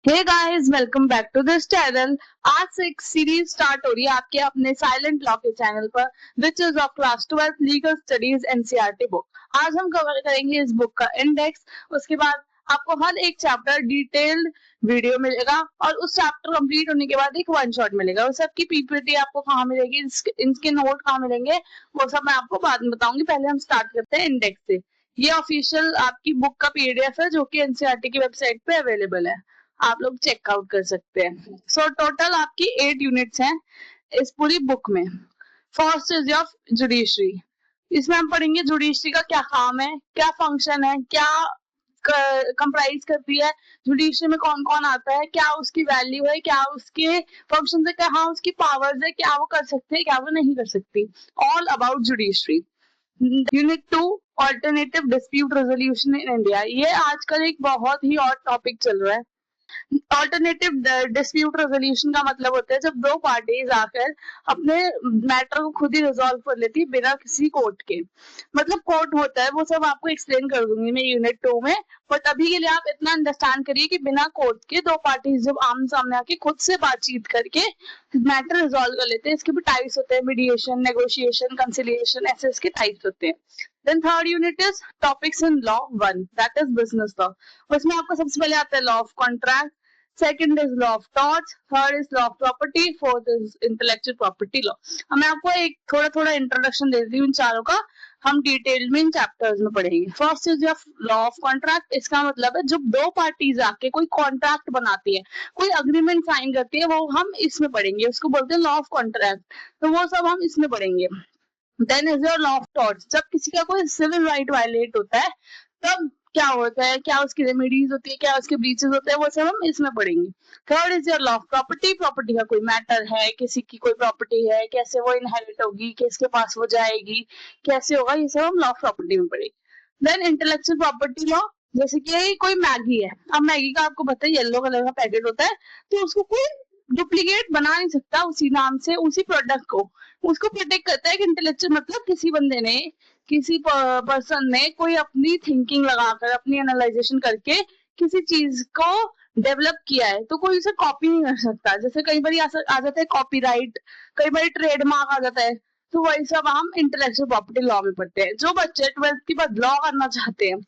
Hey guys, welcome back to this channel. आज से एक सीरीज स्टार्ट हो रही है आपके अपने साइलेंट लॉ के चैनल पर, which is of class 12 legal studies NCERT book. आज हम कवर करेंगे इस बुक का इंडेक्स। उसके बाद आपको हर एक चैप्टर डिटेल्ड वीडियो मिलेगा और उस चैप्टर कंप्लीट होने के बाद एक वन शॉट मिलेगा। उस सबकी पीपीटी आपको कहाँ मिलेगी, इनके नोट कहाँ मिलेंगे, वो सब मैं आपको बाद में बताऊंगी। पहले हम स्टार्ट करते हैं इंडेक्स से। ये ऑफिशियल आपकी बुक का पीडीएफ है जो कि एनसीईआरटी की वेबसाइट पे अवेलेबल है, आप लोग चेकआउट कर सकते हैं। सो टोटल आपकी 8 यूनिट्स हैं इस पूरी बुक में। First is of judiciary. इसमें हम पढ़ेंगे जुडिशरी का क्या काम है, क्या फंक्शन है, क्या कंप्राइज करती है, जुडिशरी में कौन कौन आता है, क्या उसकी वैल्यू है, क्या उसके फंक्शन है, क्या उसकी पावर्स है, क्या वो कर सकते हैं, क्या वो नहीं कर सकती। All about judiciary. Unit 2 alternative dispute resolution in India. ये आजकल एक बहुत ही हॉट टॉपिक चल रहा है। ऑल्टरनेटिव डिस्प्यूट रेजोल्यूशन का मतलब होता है जब दो पार्टीज आकर अपने मैटर को खुद ही रिजॉल्व कर लेती है बिना किसी कोर्ट के। मतलब कोर्ट होता है, वो सब आपको एक्सप्लेन कर दूंगी मैं यूनिट 2 में, बट अभी के लिए आप इतना अंडरस्टैंड करिए कि बिना कोर्ट के दो पार्टीज जब आमने सामने आके खुद से बातचीत करके मैटर रिजॉल्व कर लेते हैं। इसके भी टाइप्स होते हैं, मीडिएशन, नेगोशिएशन, कंसिलिएशन, ऐसे इसके टाइप्स होते हैं। Then third unit is topics in law 1, that is business law. उसमें आपको सबसे पहले आता है law of contract, second is law of torts, third is law of property, fourth is intellectual property law. अब मैं आपको एक थोड़ा थोड़ा इंट्रोडक्शन देती हूँ इन चारों का, हम डिटेल में इन चैप्टर्स में पढ़ेंगे। First is law of contract. इसका मतलब है जब दो पार्टीज आके कोई कॉन्ट्रैक्ट बनाती है, कोई अग्रीमेंट साइन करती है, वो हम इसमें पढ़ेंगे, उसको बोलते हैं लॉ ऑफ कॉन्ट्रैक्ट। तो वो सब हम इसमें पढ़ेंगे। Then is your law of torts. जब किसी का कोई सिविल राइट वायलेट होता है तब क्या होता है, क्या उसकी रेमेडीज होती है, क्या उसके ब्रीचेस होते हैं, वो सब हम इसमें पढ़ेंगे। Third is your law of property. Property का कोई मैटर है, किसी की कोई प्रॉपर्टी है, कैसे वो इनहेरिट होगी, किसके पास वो जाएगी, कैसे होगा, ये सब हम लॉ ऑफ प्रॉपर्टी में पढ़ेंगे। Then intellectual property law. जैसे कि कोई मैगी है, अब मैगी का आपको पता है येलो कलर का पैकेट होता है, तो उसको कोई डुप्लीकेट बना नहीं सकता उसी नाम से उसी प्रोडक्ट को। उसको प्रोटेक्ट करता है कि इंटेलेक्चुअल मतलब किसी बंदे ने, किसी पर्सन ने कोई अपनी थिंकिंग लगाकर, अपनी एनालाइजेशन करके किसी चीज को डेवलप किया है, तो कोई उसे कॉपी नहीं कर सकता। जैसे कई बार आ जाता है कॉपीराइट, कई बार ट्रेडमार्क आ जाता है, तो वही सब हम इंटेलेक्चुअल प्रॉपर्टी लॉ में पढ़ते हैं। जो बच्चे 12th के बाद लॉ करना चाहते हैं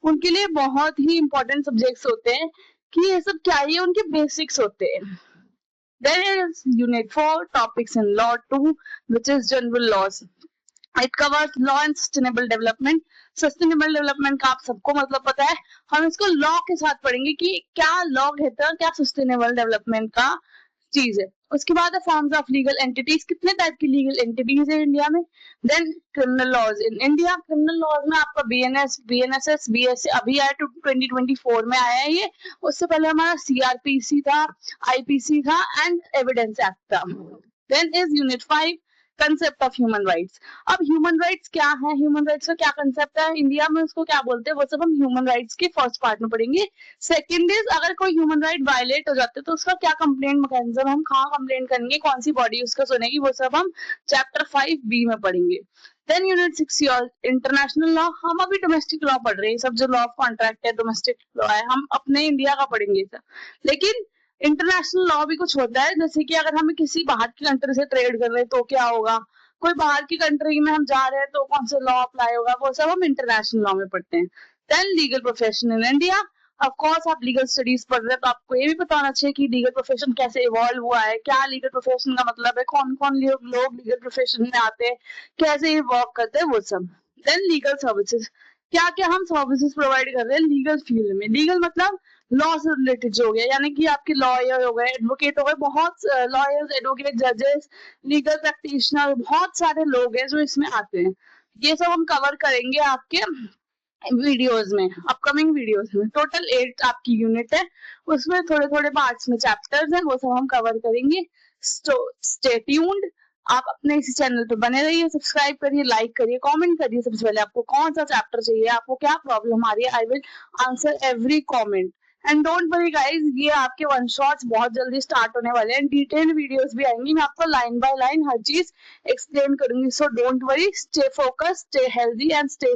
उनके लिए बहुत ही इंपॉर्टेंट सब्जेक्ट्स होते हैं कि ये सब क्या है, उनके बेसिक्स होते हैं। Then is Unit 4, topics in Law 2, which is General Laws. It covers law and sustainable development. Sustainable development का आप सबको मतलब पता है, हम इसको लॉ के साथ पढ़ेंगे कि क्या लॉ कहता है, क्या सस्टेनेबल डेवलपमेंट का चीज है। उसके बाद है फॉर्म्स ऑफ लीगल एंटिटीज, कितने टाइप की लीगल एंटिटीज है इंडिया में। Then criminal laws in India. Criminal laws में आपका बीएनएस, बीएनएसएस, बीएसए अभी आया 2024 में आया है ये। उससे पहले हमारा सीआरपीसी था, आईपीसी था एंड एविडेंस एक्ट था। Then is unit 5 concept of human rights. अब ह्यूमन राइट्स क्या है, ह्यूमन राइट्स का क्या कंसेप्ट है, इंडिया में उसको क्या बोलते हैं, वो सब हम ह्यूमन राइट्स के फर्स्ट पार्ट में पढ़ेंगे। सेकंड इज अगर कोई ह्यूमन राइट वायलेट हो जाते तो उसका क्या कंप्लेंट मैकेनिज्म, हम कहाँ कंप्लेंट करेंगे, कौन सी बॉडी उसका सुनेगी, वो सब हम चैप्टर 5B में पढ़ेंगे। Then unit 6 international law. हम अभी डोमेस्टिक लॉ पढ़ रहे हैं, सब जो लॉ ऑफ कॉन्ट्रैक्ट है, डोमेस्टिक लॉ है, हम अपने इंडिया का पढ़ेंगे सब। लेकिन इंटरनेशनल लॉ भी कुछ होता है, जैसे कि अगर हमें किसी बाहर की कंट्री से ट्रेड कर रहे हैं तो क्या होगा, कोई बाहर की कंट्री में हम जा रहे हैं तो कौन सा लॉ अप्लाई होगा, वो सब हम इंटरनेशनल लॉ में पढ़ते हैं। Then legal profession in India. Of course आप लीगल स्टडीज पढ़ रहे हैं तो आपको ये भी पता होना चाहिए कि लीगल प्रोफेशन कैसे इवॉल्व हुआ है, क्या लीगल प्रोफेशन का मतलब है, कौन कौन लोग लीगल प्रोफेशन में आते हैं, कैसे ये वर्क करते हैं, वो सब। Then legal services. क्या क्या हम सर्विसेज प्रोवाइड कर रहे हैं लीगल फील्ड में। लीगल मतलब लॉ से रिलेटेड जो हो गया, यानी कि आपके लॉयर हो गए, एडवोकेट हो गए, बहुत लॉयर्स, एडवोकेट, जजेस, लीगल प्रैक्टिशनर, बहुत सारे लोग हैं जो इसमें आते हैं। ये सब हम कवर करेंगे आपके वीडियोस में, अपकमिंग वीडियोस में। टोटल 8 आपकी यूनिट है, उसमें थोड़े थोड़े पार्ट्स में चैप्टर्स हैं, वो सब हम कवर करेंगे। Stay tuned. आप अपने इसी चैनल पे बने रहिए, सब्सक्राइब करिए, लाइक करिए, कमेंट करिए। सबसे पहले आपको कौन सा चैप्टर चाहिए, आपको क्या प्रॉब्लम आ रही है, I will answer every comment. And don't worry guys, ये आपके वन शॉट्स बहुत जल्दी स्टार्ट होने वाले हैं, डिटेल्ड वीडियोस भी आएंगी, मैं आपको लाइन बाय लाइन हर चीज एक्सप्लेन करूंगी। So don't worry, stay focus, stay healthy and stay